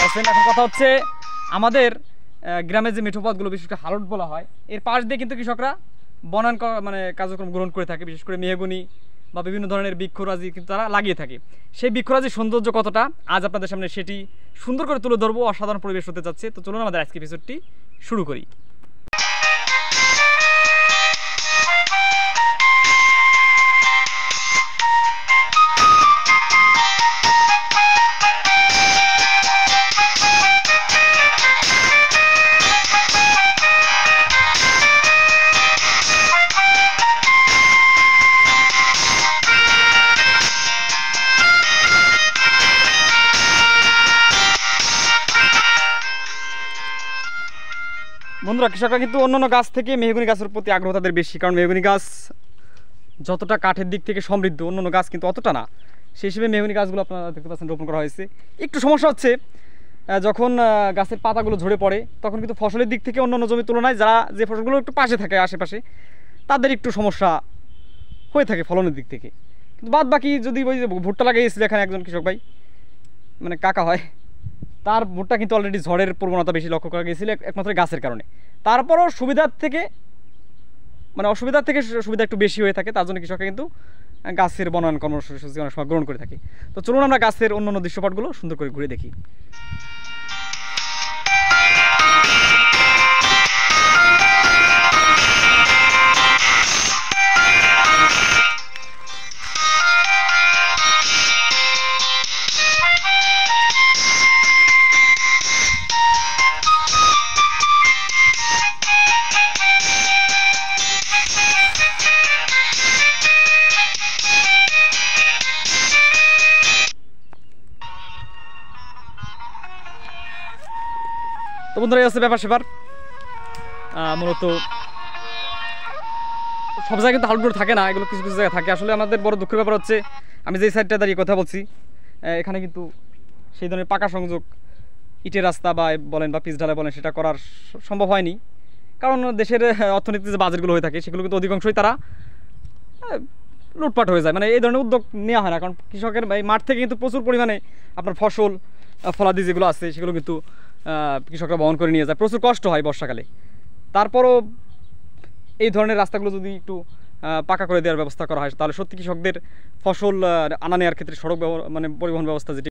আছেন। এখন কথা হচ্ছে আমাদের গ্রামের যে মেঠোপথগুলো বিশেষ করে হালট বলা হয়, এর পাশ দিয়ে কিন্তু কৃষকরা বনায়ন মানে কার্যক্রম গ্রহণ করে থাকে। বিশেষ করে মেহগনি বা বিভিন্ন ধরনের বৃক্ষরাজি কিন্তু তারা লাগিয়ে থাকে। সেই বৃক্ষরাজির সৌন্দর্য কতটা আজ আপনাদের সামনে সেটি সুন্দর করে তুলে ধরবো। অসাধারণ পরিবেশ হতে যাচ্ছে। তো চলুন আমাদের আজকে এপিসোডটি শুরু করি। বন্ধুরা, কৃষকরা কিন্তু অন্যান্য গাছ থেকে মেহগনি গাছের প্রতি আগ্রহ তাদের বেশি, কারণ মেহগনি গাছ যতটা কাঠের দিক থেকে সমৃদ্ধ অন্যান্য গাছ কিন্তু অতটা না। সেই হিসেবে মেহগনি গাছগুলো আপনারা দেখতে পাচ্ছেন রোপণ করা হয়েছে। একটু সমস্যা হচ্ছে যখন গাছের পাতাগুলো ঝরে পড়ে, তখন কিন্তু ফসলের দিক থেকে অন্যান্য জমির তুলনায় যারা যে ফসলগুলো একটু পাশে থাকে আশেপাশে তাদের একটু সমস্যা হয়ে থাকে ফলনের দিক থেকে। কিন্তু বাদ বাকি যদি ওই যে ভুট্টা লাগিয়েছিল এখানে একজন কৃষক ভাই, মানে কাকা হয়, তার ভুট্টা কিন্তু অলরেডি ঝড়ের প্রবণতা বেশি লক্ষ্য করা গিয়েছিল একমাত্র গাছের কারণে। তারপরও সুবিধার থেকে মানে অসুবিধার থেকে সুবিধা একটু বেশি হয়ে থাকে, তার জন্য কৃষকরা কিন্তু গাছের বনায়ন কর্মসূচি অনেক সময় গ্রহণ করে থাকে। তো চলুন আমরা গাছের অন্যান্য দৃশ্যপটগুলো সুন্দর করে ঘুরে দেখি। তো বন্ধুরা, এই হচ্ছে ব্যাপার সেবার। মূলত সব জায়গায় কিন্তু হালগুলো থাকে না, এগুলো কিছু কিছু জায়গায় থাকে। আসলে আমাদের বড় দুঃখের ব্যাপার হচ্ছে আমি যেই সাইডটা দাঁড়িয়ে কথা বলছি এখানে কিন্তু সেই ধরনের পাকা সংযোগ ইটের রাস্তা বা বলেন বা পিচ ঢালাই বলেন সেটা করার সম্ভব হয়নি। কারণ দেশের অর্থনীতিতে যে বাজেটগুলো হয়ে থাকে সেগুলো কিন্তু অধিকাংশই তারা লুটপাট হয়ে যায়, মানে এই ধরনের উদ্যোগ নেওয়া হয় না। কারণ কৃষকের এই মাঠ থেকে কিন্তু প্রচুর পরিমাণে আপনার ফসল ফলাদি যেগুলো আছে সেগুলো কিন্তু কৃষকরা বহন করে নিয়ে যায়। প্রচুর কষ্ট হয় বর্ষাকালে। তারপরও এই ধরনের রাস্তাগুলো যদি একটু পাকা করে দেওয়ার ব্যবস্থা করা হয় তাহলে সত্যি কৃষকদের ফসল আনা নেওয়ার ক্ষেত্রে সড়ক মানে পরিবহন ব্যবস্থা যেটি